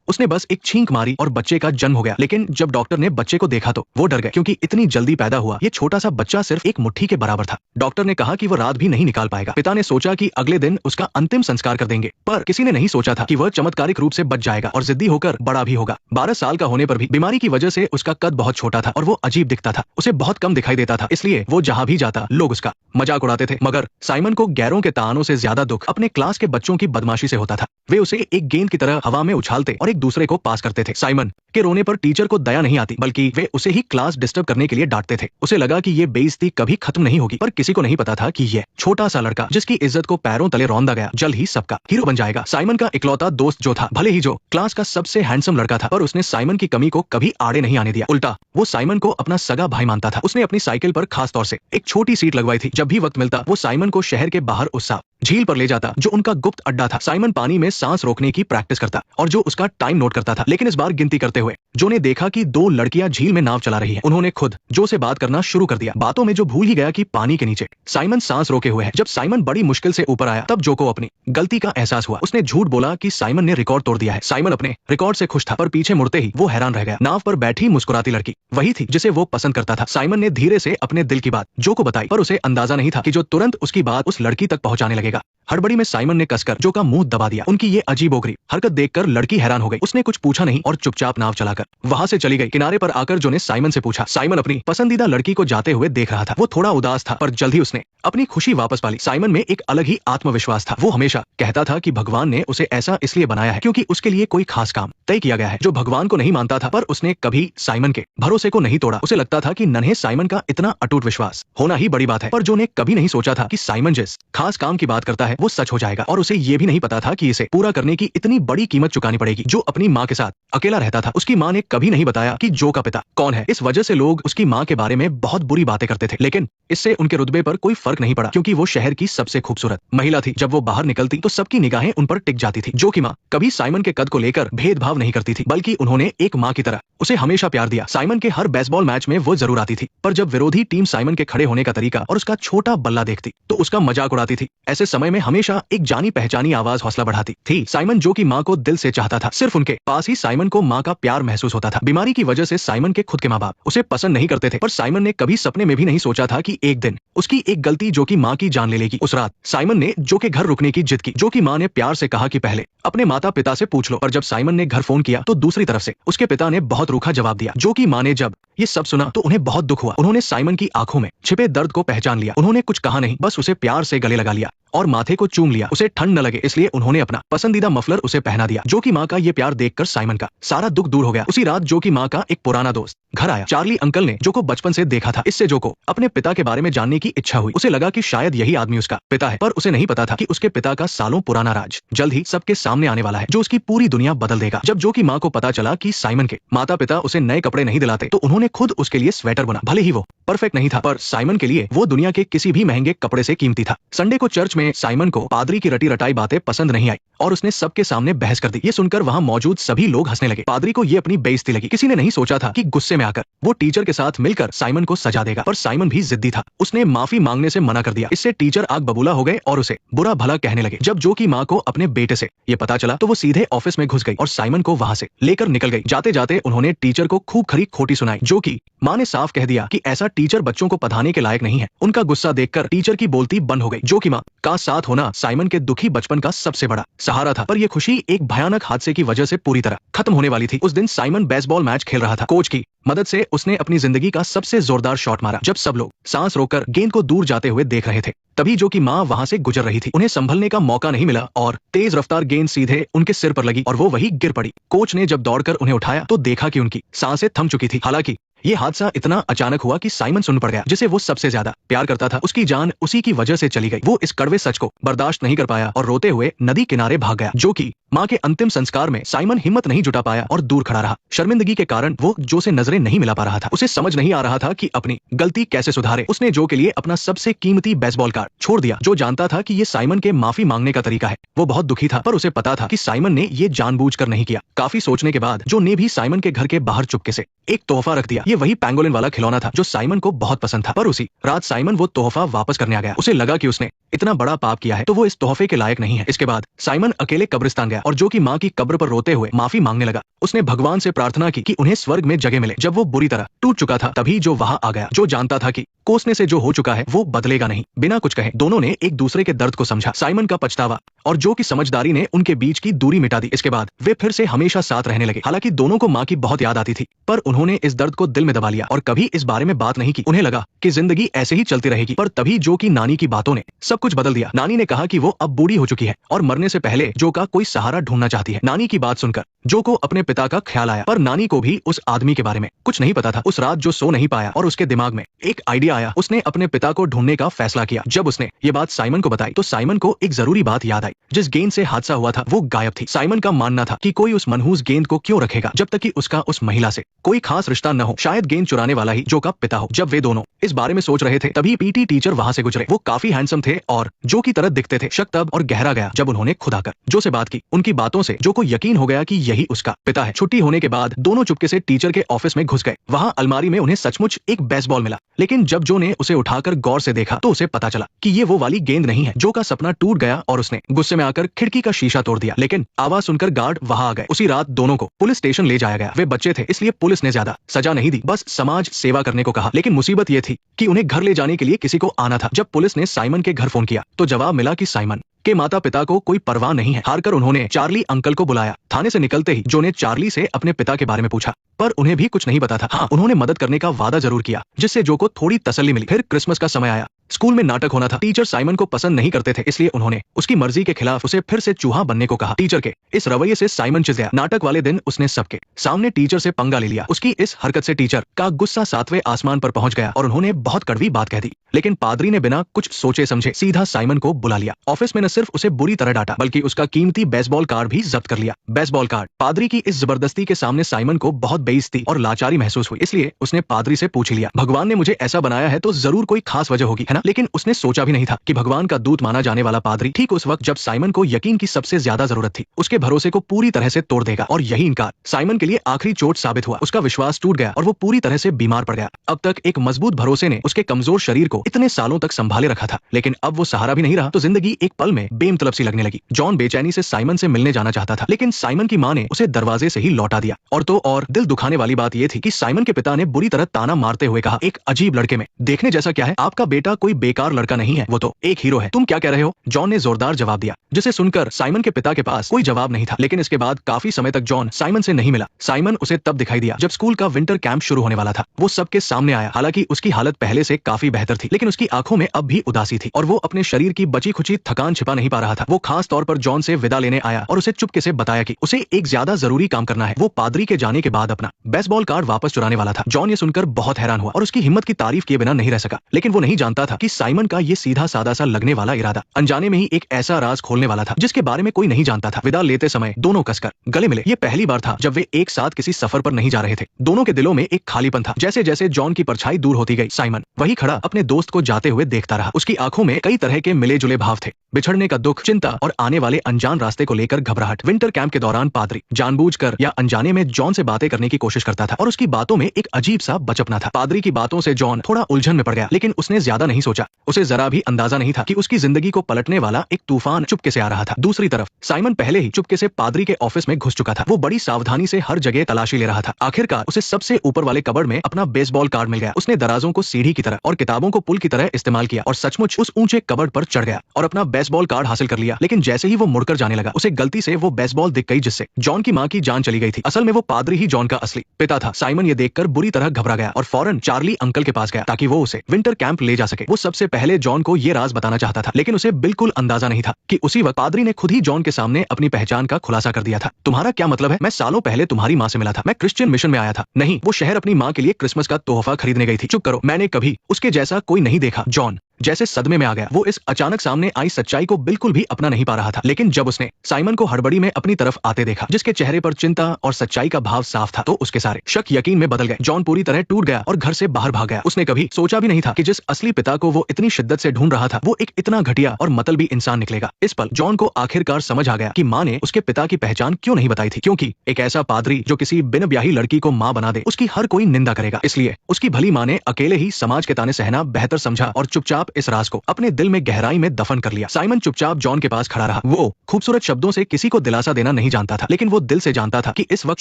उसने बस एक छींक मारी और बच्चे का जन्म हो गया। लेकिन जब डॉक्टर ने बच्चे को देखा तो वो डर गए, क्योंकि इतनी जल्दी पैदा हुआ ये छोटा सा बच्चा सिर्फ एक मुट्ठी के बराबर था। डॉक्टर ने कहा कि वो रात भी नहीं निकाल पाएगा। पिता ने सोचा कि अगले दिन उसका अंतिम संस्कार कर देंगे, पर किसी ने नहीं सोचा था कि वह चमत्कारिक रूप से बच जाएगा और जिद्दी होकर बड़ा भी होगा। 12 साल का होने पर भी बीमारी की वजह से उसका कद बहुत छोटा था और वो अजीब दिखता था। उसे बहुत कम दिखाई देता था, इसलिए वो जहाँ भी जाता लोग उसका मजाक उड़ाते थे। मगर साइमन को गैरों के तानों से ज्यादा दुख अपने क्लास के बच्चों की बदमाशी से होता था। वे उसे एक गेंद की तरह हवा में उछालते और एक दूसरे को पास करते थे। साइमन के रोने पर टीचर को दया नहीं आती, बल्कि वे उसे ही क्लास डिस्टर्ब करने के लिए डांटते थे। उसे लगा कि ये बेइज्जती कभी खत्म नहीं होगी, पर किसी को नहीं पता था कि यह छोटा सा लड़का जिसकी इज्जत को पैरों तले रौंदा गया, जल्द ही सबका हीरो बन जाएगा। साइमन का इकलौता दोस्त जो था, भले ही जो क्लास का सबसे हैंडसम लड़का था, पर उसने साइमन की कमी को कभी आड़े नहीं आने दिया। उल्टा वो साइमन को अपना सगा भाई मानता था। उसने अपनी साइकिल पर खास तौर से एक छोटी सीट लगवाई थी। जब भी वक्त मिलता वो साइमन को शहर के बाहर उस झील पर ले जाता जो उनका गुप्त अड्डा था। साइमन पानी में सांस रोकने की प्रैक्टिस करता और जो उसका टाइम नोट करता था। लेकिन इस बार गिनती करते हुए जो ने देखा कि 2 लड़कियां झील में नाव चला रही हैं। उन्होंने खुद जो से बात करना शुरू कर दिया, बातों में जो भूल ही गया कि पानी के नीचे साइमन सांस रोके हुए है। जब साइमन बड़ी मुश्किल से ऊपर आया तब जो को अपनी गलती का एहसास हुआ। उसने झूठ बोला कि साइमन ने रिकॉर्ड तोड़ दिया है। साइमन अपने रिकॉर्ड से खुश था, पर पीछे मुड़ते ही वो हैरान रह गया। नाव पर बैठी मुस्कुराती लड़की वही थी जिसे वो पसंद करता था। साइमन ने धीरे से अपने दिल की बात जो को बताई, पर उसे अंदाजा नहीं था कि जो तुरंत उसकी बात उस लड़की तक पहुंचाने लगेगा। हड़बड़ी में साइमन ने कसकर जो का मुंह दबा दिया। उनकी ये अजीबोगरीब हरकत देखकर लड़की हैरान हो गई। उसने कुछ पूछा नहीं और चुपचाप नाव चलाकर वहां से चली गई। किनारे पर आकर जो ने साइमन से पूछा। साइमन अपनी पसंदीदा लड़की को जाते हुए देख रहा था। वो थोड़ा उदास था, पर जल्द ही उसने अपनी खुशी वापस पाली। साइमन में एक अलग ही आत्मविश्वास था। वो हमेशा कहता था कि भगवान ने उसे ऐसा इसलिए बनाया है क्योंकि उसके लिए कोई खास काम तय किया गया है। जो भगवान को नहीं मानता था, पर उसने कभी साइमन के भरोसे को नहीं तोड़ा। उसे लगता था कि नन्हे साइमन का इतना अटूट विश्वास होना ही बड़ी बात है। पर जो ने कभी नहीं सोचा था कि साइमन जिस खास काम की बात करता है वो सच हो जाएगा, और उसे ये भी नहीं पता था कि इसे पूरा करने की इतनी बड़ी कीमत चुकानी पड़ेगी। जो अपनी माँ के साथ अकेला रहता था, उसकी माँ ने कभी नहीं बताया कि जो का पिता कौन है। इस वजह से लोग उसकी माँ के बारे में बहुत बुरी बातें करते थे, लेकिन इससे उनके रुतबे पर कोई फर्क नहीं पड़ा, क्योंकि वो शहर की सबसे खूबसूरत महिला थी। जब वो बाहर निकलती तो सबकी निगाहें उन पर टिक जाती थी। जो की माँ कभी साइमन के कद को लेकर भेदभाव नहीं करती थी, बल्कि उन्होंने एक माँ की तरह उसे हमेशा प्यार दिया। साइमन के हर बेसबॉल मैच में वो जरूर आती थी, पर जब विरोधी टीम साइमन के खड़े होने का तरीका और उसका छोटा बल्ला देखती तो उसका मजाक उड़ाती थी। ऐसे समय में हमेशा एक जानी पहचानी आवाज हौसला बढ़ाती थी। साइमन जो की माँ को दिल से चाहता था। सिर्फ उनके पास ही साइमन को माँ का प्यार महसूस होता था। बीमारी की वजह से साइमन के खुद के माँ बाप उसे पसंद नहीं करते थे, पर साइमन ने कभी सपने में भी नहीं सोचा था कि एक दिन उसकी एक गलती जो की माँ की जान ले लेगी। उस रात साइमन ने जो के घर रुकने की जिद की। जो की माँ ने प्यार से कहा कि पहले अपने माता पिता से पूछ लो, पर जब साइमन ने घर फोन किया तो दूसरी तरफ से उसके पिता ने बहुत रूखा जवाब दिया। जो की माँ ने जब ये सब सुना तो उन्हें बहुत दुख हुआ। उन्होंने साइमन की आंखों में छिपे दर्द को पहचान लिया। उन्होंने कुछ कहा नहीं, बस उसे प्यार से गले लगा लिया और माथे को चूम लिया। उसे ठंड न लगे इसलिए उन्होंने अपना पसंदीदा मफलर उसे पहना दिया। जो की माँ का ये प्यार देखकर साइमन का सारा दुख दूर हो गया। उसी रात जो की माँ का एक पुराना दोस्त घर आया। चार्ली अंकल ने जो को बचपन से देखा था। इससे जो को अपने पिता के बारे में जानने की इच्छा हुई। उसे लगा कि शायद यही आदमी उसका पिता है, पर उसे नहीं पता था कि उसके पिता का सालों पुराना राज जल्द ही सबके सामने आने वाला है, जो उसकी पूरी दुनिया बदल देगा। जब जो की माँ को पता चला कि साइमन के माता पिता उसे नए कपड़े नहीं दिलाते, तो उन्होंने खुद उसके लिए स्वेटर बुना। भले ही वो परफेक्ट नहीं था, पर साइमन के लिए वो दुनिया के किसी भी महंगे कपड़े से कीमती था। संडे को चर्च में साइमन को पादरी की रटी रटाई बातें पसंद नहीं आई और उसने सबके सामने बहस कर दी। ये सुनकर वहां मौजूद सभी लोग हंसने लगे। पादरी को ये अपनी बेइज्जती लगी। किसी ने नहीं सोचा था कि गुस्से में आकर वो टीचर के साथ मिलकर साइमन को सजा देगा, पर साइमन भी जिद्दी था। उसने माफी मांगने से मना कर दिया। इससे टीचर आग बबूला हो गए और उसे बुरा भला कहने लगे। जब जो की माँ को अपने बेटे से ये पता चला तो वो सीधे ऑफिस में घुस गई और साइमन को वहां से लेकर निकल गई। जाते जाते उन्होंने टीचर को खूब खरी खोटी सुनाई। जो की माँ ने साफ कह दिया कि ऐसा टीचर बच्चों को पढ़ाने के लायक नहीं है। उनका गुस्सा देखकर टीचर की बोलती बंद हो गई। जो की माँ का साथ होना साइमन के दुखी बचपन का सबसे बड़ा सहारा था, पर यह खुशी एक भयानक हादसे की वजह से पूरी तरह खत्म होने वाली थी। उस दिन साइमन बेसबॉल मैच खेल रहा था। कोच की मदद से उसने अपनी जिंदगी का सबसे जोरदार शॉट मारा। जब सब लोग सांस रोककर गेंद को दूर जाते हुए देख रहे थे, तभी जो की माँ वहां से गुजर रही थी। उन्हें संभलने का मौका नहीं मिला और तेज रफ्तार गेंद सीधे उनके सिर पर लगी और वो वही गिर पड़ी। कोच ने जब दौड़कर उन्हें उठाया तो देखा कि उनकी सांसें थम चुकी थी। हालांकि ये हादसा इतना अचानक हुआ कि साइमन सुन पड़ गया। जिसे वो सबसे ज्यादा प्यार करता था, उसकी जान उसी की वजह से चली गई। वो इस कड़वे सच को बर्दाश्त नहीं कर पाया और रोते हुए नदी किनारे भाग गया। जो की माँ के अंतिम संस्कार में साइमन हिम्मत नहीं जुटा पाया और दूर खड़ा रहा। शर्मिंदगी के कारण वो जो से नजरें नहीं मिला पा रहा था। उसे समझ नहीं आ रहा था कि अपनी गलती कैसे सुधारे। उसने जो के लिए अपना सबसे कीमती बेसबॉल कार्ड छोड़ दिया। जो जानता था कि ये साइमन के माफी मांगने का तरीका है। वो बहुत दुखी था, पर उसे पता था कि साइमन ने ये जानबूझकर नहीं किया। काफी सोचने के बाद जो ने भी साइमन के घर के बाहर चुपके से एक तोहफा रख दिया। ये वही पैंगोलिन वाला खिलौना था जो साइमन को बहुत पसंद था। पर उसी रात साइमन वो तोहफा वापस करने आ गया। उसे लगा कि उसने इतना बड़ा पाप किया है तो वो इस तोहफे के लायक नहीं है। इसके बाद साइमन अकेले कब्रिस्तान गया और जो कि माँ की कब्र पर रोते हुए माफी मांगने लगा। उसने भगवान से प्रार्थना की कि उन्हें स्वर्ग में जगह मिले। जब वो बुरी तरह टूट चुका था तभी जो वहां आ गया, जो जानता था कि कोसने से जो हो चुका है वो बदलेगा नहीं। बिना कुछ कहे दोनों ने एक दूसरे के दर्द को समझा। साइमन का पछतावा और जो की समझदारी ने उनके बीच की दूरी मिटा दी। इसके बाद वे फिर से हमेशा साथ रहने लगे। हालांकि दोनों को माँ की बहुत याद आती थी, पर उन्होंने इस दर्द को दिल में दबा लिया और कभी इस बारे में बात नहीं की। उन्हें लगा कि जिंदगी ऐसे ही चलती रहेगी। पर तभी जो की नानी की बातों ने सब कुछ बदल दिया। नानी ने कहा कि वो अब बूढ़ी हो चुकी है और मरने से पहले जो का कोई सहारा ढूंढना चाहती है। नानी की बात सुनकर जो को अपने पिता का ख्याल आया, पर नानी को भी उस आदमी के बारे में कुछ नहीं पता था। उस रात जो सो नहीं पाया और उसके दिमाग में एक आइडिया आया। उसने अपने पिता को ढूंढने का फैसला किया। जब उसने ये बात साइमन को बताई तो साइमन को एक जरूरी बात याद आई। जिस गेंद से हादसा हुआ था वो गायब थी। साइमन का मानना था कि कोई उस मनहूस गेंद को क्यों रखेगा जब तक कि उसका उस महिला से कोई खास रिश्ता न हो। शायद गेंद चुराने वाला ही जो का पिता हो। जब वे दोनों इस बारे में सोच रहे थे तभी पीटी टीचर वहां से गुजरे। वो काफी हैंडसम थे और जो की तरह दिखते थे। शक तब और गहरा गया जब उन्होंने खुद आकर जो से बात की। उनकी बातों से जो को यकीन हो गया कि यही उसका पिता है। छुट्टी होने के बाद दोनों चुपके से टीचर के ऑफिस में घुस गए। वहां अलमारी में उन्हें सचमुच एक बेसबॉल मिला, लेकिन जब जो ने उसे उठाकर गौर से देखा तो उसे पता चला कि ये वो वाली गेंद नहीं है। जो का सपना टूट गया और उसने गुस्से में आकर खिड़की का शीशा तोड़ दिया। लेकिन आवाज सुनकर गार्ड वहां आ गए। उसी रात दोनों को पुलिस स्टेशन ले जाया गया। वे बच्चे थे इसलिए पुलिस ने ज्यादा सजा नहीं दी, बस समाज सेवा करने को कहा। लेकिन मुसीबत ये थी कि उन्हें घर ले जाने के लिए किसी को आना था। जब पुलिस ने साइमन के घर फोन किया तो जवाब मिला कि साइमन के माता पिता को कोई परवाह नहीं है। हारकर उन्होंने चार्ली अंकल को बुलाया। थाने से निकलते ही जो ने चार्ली से अपने पिता के बारे में पूछा, पर उन्हें भी कुछ नहीं पता था। हाँ, उन्होंने मदद करने का वादा जरूर किया जिससे जो को थोड़ी तसल्ली मिली। फिर क्रिसमस का समय आया। स्कूल में नाटक होना था। टीचर साइमन को पसंद नहीं करते थे इसलिए उन्होंने उसकी मर्जी के खिलाफ उसे फिर से चूहा बनने को कहा। टीचर के इस रवैये से साइमन चिढ़ गया। नाटक वाले दिन उसने सबके सामने टीचर से पंगा ले लिया। उसकी इस हरकत से टीचर का गुस्सा 7वें आसमान पर पहुंच गया और उन्होंने बहुत कड़वी बात कह दी। लेकिन पादरी ने बिना कुछ सोचे समझे सीधा साइमन को बुला लिया। ऑफिस में न सिर्फ उसे बुरी तरह डांटा बल्कि उसका कीमती बेसबॉल कार्ड भी जब्त कर लिया। Baseball card. पादरी की इस जबरदस्ती के सामने साइमन को बहुत बेइज्जती और लाचारी महसूस हुई, इसलिए उसने पादरी से पूछ लिया, भगवान ने मुझे ऐसा बनाया है तो जरूर कोई खास वजह होगी, है ना? लेकिन उसने सोचा भी नहीं था कि भगवान का दूत माना जाने वाला पादरी ठीक उस वक्त जब साइमन को यकीन की सबसे ज्यादा जरूरत थी उसके भरोसे को पूरी तरह से तोड़ देगा। और यही इनकार साइमन के लिए आखिरी चोट साबित हुआ। उसका विश्वास टूट गया और वो पूरी तरह से बीमार पड़ गया। अब तक एक मजबूत भरोसे ने उसके कमजोर शरीर को इतने सालों तक संभाले रखा था, लेकिन अब वो सहारा भी नहीं रहा तो जिंदगी एक पल में बेमतलब सी लगने लगी। जॉन बेचैनी से साइमन से मिलने जाना चाहता था, लेकिन साइमन की मां ने उसे दरवाजे से ही लौटा दिया। और तो और दिल दुखाने वाली बात यह थी कि साइमन के पिता ने बुरी तरह ताना मारते हुए कहा, एक अजीब लड़के में देखने जैसा क्या है? आपका बेटा कोई बेकार लड़का नहीं है, वो तो एक हीरो है। तुम क्या कह रहे हो? जॉन ने जोरदार जवाब दिया, जिसे सुनकर साइमन के पिता के पास कोई जवाब नहीं था। लेकिन इसके बाद काफी समय तक जॉन साइमन से नहीं मिला। साइमन उसे तब दिखाई दिया जब स्कूल का विंटर कैंप शुरू होने वाला था। वो सबके सामने आया। हालांकि उसकी हालत पहले से काफी बेहतर थी, लेकिन उसकी आंखों में अब भी उदासी थी और वो अपने शरीर की बची खुची थकान छिपा नहीं पा रहा था। वो खास तौर पर जॉन से विदा लेने आया और उसे चुपके से बताया कि उसे एक ज्यादा जरूरी काम करना है। वो पादरी के जाने के बाद अपना बेसबॉल कार्ड वापस चुराने वाला था। जॉन ये सुनकर बहुत हैरान हुआ और उसकी हिम्मत की तारीफ किए बिना नहीं रह सका। लेकिन वो नहीं जानता था कि साइमन का ये सीधा सादा सा लगने वाला इरादा अनजाने में ही एक ऐसा राज खोलने वाला था जिसके बारे में कोई नहीं जानता था। विदा लेते समय दोनों कसकर गले मिले। ये पहली बार था जब वे एक साथ किसी सफर पर नहीं जा रहे थे। दोनों के दिलों में एक खालीपन था। जैसे जैसे जॉन की परछाई दूर होती गई, साइमन वही खड़ा अपने दोस्त को जाते हुए देखता रहा। उसकी आंखों में कई तरह के मिले जुले भाव थे, बिछड़ने का दुख, चिंता और आने वाले अनजान रास्ते को लेकर घबराहट। विंटर कैंप के दौरान पादरी जानबूझकर या अनजाने में जॉन से बातें करने की कोशिश करता था और उसकी बातों में एक अजीब सा बचपना था। पादरी की बातों से जॉन थोड़ा उलझन में पड़ गया, लेकिन उसने ज्यादा नहीं सोचा। उसे जरा भी अंदाजा नहीं था कि उसकी जिंदगी को पलटने वाला एक तूफान चुपके से आ रहा था। दूसरी तरफ साइमन पहले ही चुपके से पादरी के ऑफिस में घुस चुका था। वो बड़ी सावधानी से हर जगह तलाशी ले रहा था। आखिरकार उसे सबसे ऊपर वाले कबर्ड में अपना बेसबॉल कार्ड मिल गया। उसने दराजों को सीढ़ी की तरह और किताबों को पुल की तरह इस्तेमाल किया और सचमुच उस ऊंचे कबर्ड पर चढ़ गया और अपना बेसबॉल कार्ड हासिल कर लिया। लेकिन जैसे ही वो मुड़कर जाने लगा उसे गलती से वो बेसबॉल दिख गई जिससे जॉन की मां की जान चली गई थी। असल में वो पादरी ही जॉन का असली पिता था। साइमन ये देखकर बुरी तरह घबरा गया और फौरन चार्ली अंकल के पास गया ताकि वो उसे विंटर कैंप ले जा सके। वो सबसे पहले जॉन को ये राज बताना चाहता था, लेकिन उसे बिल्कुल अंदाजा नहीं था कि उसी वक्त पादरी ने खुद ही जॉन के सामने अपनी पहचान का खुलासा कर दिया था। तुम्हारा क्या मतलब है? मैं सालों पहले तुम्हारी मां से मिला था। मैं क्रिश्चियन मिशन में आया था। नहीं, वो शहर अपनी मां के लिए क्रिसमस का तोहफा खरीदने गई थी। चुप करो, मैंने कभी उसके जैसा कोई नहीं देखा। जॉन जैसे सदमे में आ गया। वो इस अचानक सामने आई सच्चाई को बिल्कुल भी अपना नहीं पा रहा था। लेकिन जब उसने साइमन को हड़बड़ी में अपनी तरफ आते देखा, जिसके चेहरे पर चिंता और सच्चाई का भाव साफ था, तो उसके सारे शक यकीन में बदल गए। जॉन पूरी तरह टूट गया और घर से बाहर भाग गया। उसने कभी सोचा भी नहीं था कि जिस असली पिता को वो इतनी शिद्दत से ढूंढ रहा था, वो एक इतना घटिया और मतलबी इंसान निकलेगा। इस पल जॉन को आखिरकार समझ आ गया कि माँ ने उसके पिता की पहचान क्यों नहीं बताई थी, क्योंकि एक ऐसा पादरी जो किसी बिन ब्याही लड़की को माँ बना दे, उसकी हर कोई निंदा करेगा। इसलिए उसकी भली माँ ने अकेले ही समाज के ताने सहना बेहतर समझा और चुपचाप इस राज को अपने दिल में गहराई में दफन कर लिया। साइमन चुपचाप जॉन के पास खड़ा रहा। वो खूबसूरत शब्दों से किसी को दिलासा देना नहीं जानता था, लेकिन वो दिल से जानता था कि इस वक्त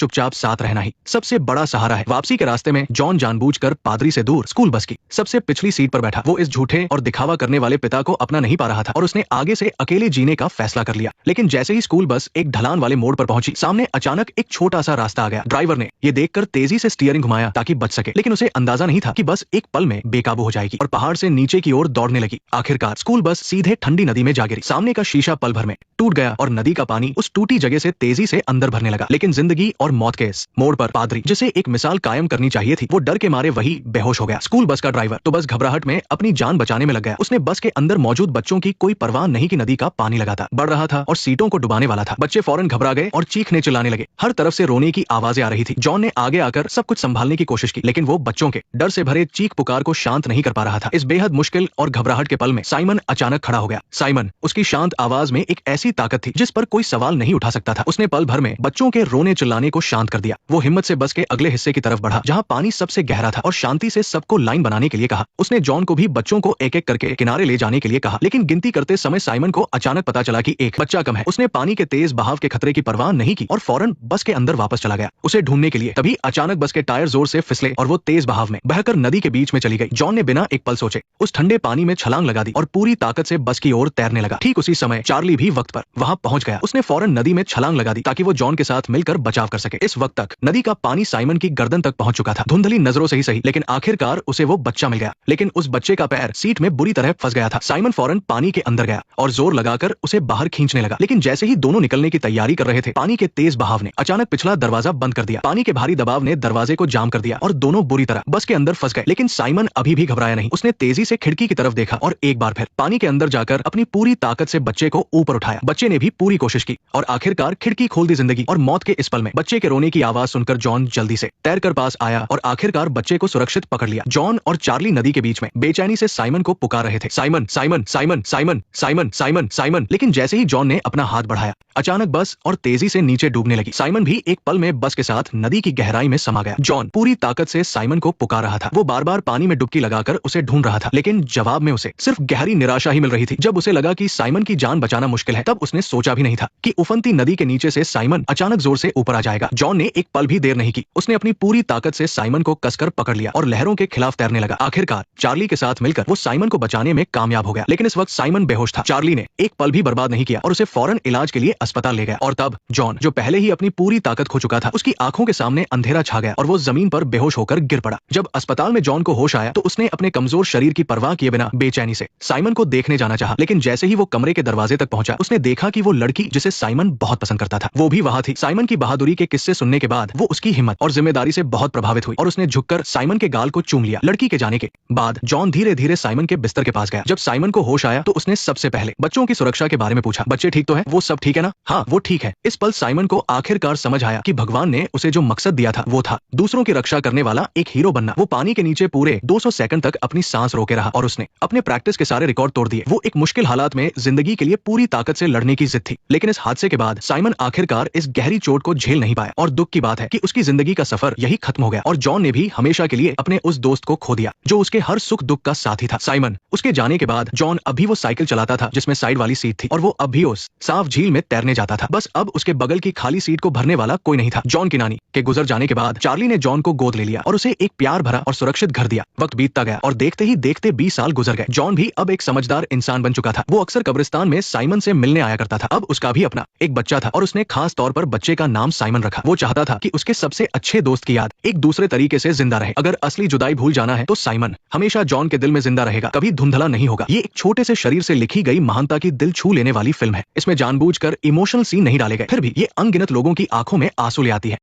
चुपचाप साथ रहना ही सबसे बड़ा सहारा है। वापसी के रास्ते में जॉन जानबूझकर पादरी से दूर स्कूल बस की सबसे पिछली सीट पर बैठा। वो इस झूठे और दिखावा करने वाले पिता को अपना नहीं पा रहा था और उसने आगे से अकेले जीने का फैसला कर लिया। लेकिन जैसे ही स्कूल बस एक ढलान वाले मोड़ पर पहुंची, सामने अचानक एक छोटा सा रास्ता आ गया। ड्राइवर ने ये देखकर तेजी से स्टीयरिंग घुमाया ताकि बच सके, लेकिन उसे अंदाजा नहीं था कि बस एक पल में बेकाबू हो जाएगी और पहाड़ से नीचे की ओर दौड़ने लगी। आखिरकार स्कूल बस सीधे ठंडी नदी में जा गिरी। सामने का शीशा पल भर में टूट गया और नदी का पानी उस टूटी जगह से तेजी से अंदर भरने लगा। लेकिन जिंदगी और मौत के इस मोड़ पर पादरी, जिसे एक मिसाल कायम करनी चाहिए थी, वो डर के मारे वही बेहोश हो गया। स्कूल बस का ड्राइवर तो बस घबराहट में अपनी जान बचाने में लग गया। उसने बस के अंदर मौजूद बच्चों की कोई परवाह नहीं कि नदी का पानी लगातार बढ़ रहा था और सीटों को डुबाने वाला था। बच्चे फौरन घबरा गए और चीखने चिल्लाने लगे। हर तरफ से रोने की आवाजें आ रही थी। जॉन ने आगे आकर सब कुछ संभालने की कोशिश की, लेकिन वो बच्चों के डर से भरे चीख पुकार को शांत नहीं कर पा रहा था। इस बेहद मुश्किल और घबराहट के पल में साइमन अचानक खड़ा हो गया। साइमन, उसकी शांत आवाज में एक ऐसी ताकत थी जिस पर कोई सवाल नहीं उठा सकता था। उसने पल भर में बच्चों के रोने चिल्लाने को शांत कर दिया। वो हिम्मत से बस के अगले हिस्से की तरफ बढ़ा, जहां पानी सबसे गहरा था, और शांति से सबको लाइन बनाने के लिए कहा। उसने जॉन को भी बच्चों को एक एक करके किनारे ले जाने के लिए कहा, लेकिन गिनती करते समय साइमन को अचानक पता चला कि एक बच्चा कम है। उसने पानी के तेज बहाव के खतरे की परवाह नहीं की और फौरन बस के अंदर वापस चला गया उसे ढूंढने के लिए। तभी अचानक बस के टायर जोर से फिसले और वो तेज बहाव में बहकर नदी के बीच में चली गई। जॉन ने बिना एक पल सोचे उस ठंडे पानी में छलांग लगा दी और पूरी ताकत से बस की ओर तैरने लगा। ठीक उसी समय चार्ली भी वक्त पर वहां पहुंच गया। उसने फौरन नदी में छलांग लगा दी ताकि वो जॉन के साथ मिलकर बचाव कर सके। इस वक्त तक नदी का पानी साइमन की गर्दन तक पहुंच चुका था। धुंधली नजरों से ही सही, लेकिन आखिरकार उसे वो बच्चा मिल गया। लेकिन उस बच्चे का पैर सीट में बुरी तरह फंस गया था। साइमन फौरन पानी के अंदर गया और जोर लगाकर उसे बाहर खींचने लगा, लेकिन जैसे ही दोनों निकलने की तैयारी कर रहे थे, पानी के तेज बहाव ने अचानक पिछला दरवाजा बंद कर दिया। पानी के भारी दबाव ने दरवाजे को जाम कर दिया और दोनों बुरी तरह बस के अंदर फंस गए। लेकिन साइमन अभी भी घबराया नहीं। उसने तेजी से खिड़की की तरफ देखा और एक बार फिर पानी के अंदर जाकर अपनी पूरी ताकत से बच्चे को ऊपर उठाया। बच्चे ने भी पूरी कोशिश की और आखिरकार खिड़की खोल दी। जिंदगी और मौत के इस पल में बच्चे के रोने की आवाज सुनकर जॉन जल्दी से तैरकर पास आया और आखिरकार बच्चे को सुरक्षित पकड़ लिया। जॉन और चार्ली नदी के बीच में बेचैनी से साइमन को पुकार रहे थे, Simon, Simon, Simon, Simon, Simon, Simon, Simon. लेकिन जैसे ही जॉन ने अपना हाथ बढ़ाया, अचानक बस और तेजी से नीचे डूबने लगी। साइमन भी एक पल में बस के साथ नदी की गहराई में समा गया। जॉन पूरी ताकत से साइमन को पुकार रहा था। वो बार बार पानी में डुबकी लगाकर उसे ढूंढ रहा था, लेकिन जवाब में उसे सिर्फ गहरी निराशा ही मिल रही थी। जब उसे लगा कि साइमन की जान बचाना मुश्किल है, तब उसने सोचा भी नहीं था कि उफनती नदी के नीचे से साइमन अचानक जोर से ऊपर आ जाएगा। जॉन ने एक पल भी देर नहीं की। उसने अपनी पूरी ताकत से साइमन को कसकर पकड़ लिया और लहरों के खिलाफ तैरने लगा। आखिरकार चार्ली के साथ मिलकर वो साइमन को बचाने में कामयाब हो गया, लेकिन इस वक्त साइमन बेहोश था। चार्ली ने एक पल भी बर्बाद नहीं किया और उसे फौरन इलाज के लिए अस्पताल ले गया। और तब जॉन, जो पहले ही अपनी पूरी ताकत खो चुका था, उसकी आंखों के सामने अंधेरा छा गया और वो जमीन पर बेहोश होकर गिर पड़ा। जब अस्पताल में जॉन को होश आया तो उसने अपने कमजोर शरीर की परवाह किए बिना बेचैनी से साइमन को देखने जाना चाहा, लेकिन जैसे ही वो कमरे के दरवाजे तक पहुंचा, उसने देखा कि वो लड़की जिसे साइमन बहुत पसंद करता था, वो भी वहां थी। साइमन की बहादुरी के किस्से सुनने के बाद वो उसकी हिम्मत और जिम्मेदारी से बहुत प्रभावित हुई और उसने झुककर साइमन के गाल को चूम लिया। लड़की के जाने के बाद जॉन धीरे धीरे साइमन के बिस्तर के पास गया। जब साइमन को होश आया तो उसने सबसे पहले बच्चों की सुरक्षा के बारे में पूछा। बच्चे ठीक तो है? वो सब ठीक है ना? हाँ, वो ठीक है। इस पल साइमन को आखिरकार समझ आया कि भगवान ने उसे जो मकसद दिया था वो था दूसरों की रक्षा करने वाला एक हीरो बनना। वो पानी के नीचे पूरे 200 सेकंड तक अपनी सांस रोके रहा और उसने अपने प्रैक्टिस के सारे रिकॉर्ड तोड़ दिए। वो एक मुश्किल हालात में जिंदगी के लिए पूरी ताकत से लड़ने की जिद थी, लेकिन इस हादसे के बाद साइमन आखिरकार इस गहरी चोट को झेल नहीं पाया और दुख की बात है कि उसकी जिंदगी का सफर यही खत्म हो गया और जॉन ने भी हमेशा के लिए अपने उस दोस्त को खो दिया जो उसके हर सुख दुख का साथी था। साइमन, उसके जाने के बाद जॉन अब भी वो साइकिल चलाता था जिसमें साइड वाली सीट थी और वो अब भी उस साफ झील में तैरने जाता था। बस अब उसके बगल की खाली सीट को भरने वाला कोई नहीं था। जॉन की नानी के गुजर जाने के बाद चार्ली ने जॉन को गोद ले लिया और उसे एक प्यार भरा और सुरक्षित घर दिया। वक्त बीतता गया और देखते ही देखते 20 साल गुजर गए। जॉन भी अब एक समझदार इंसान बन चुका था। वो अक्सर कब्रिस्तान में साइमन से मिलने आया करता था। अब उसका भी अपना एक बच्चा था और उसने खास तौर पर बच्चे का नाम साइमन रखा। वो चाहता था कि उसके सबसे अच्छे दोस्त की याद एक दूसरे तरीके से जिंदा रहे। अगर असली जुदाई भूल जाना है तो साइमन हमेशा जॉन के दिल में जिंदा रहेगा, कभी धुंधला नहीं होगा। ये एक छोटे से शरीर से लिखी गई महानता की दिल छू लेने वाली फिल्म है। इसमें जानबूझकर इमोशनल सीन नहीं डाले गए, फिर भी ये अनगिनत लोगों की आंखों में आंसू ले आती है।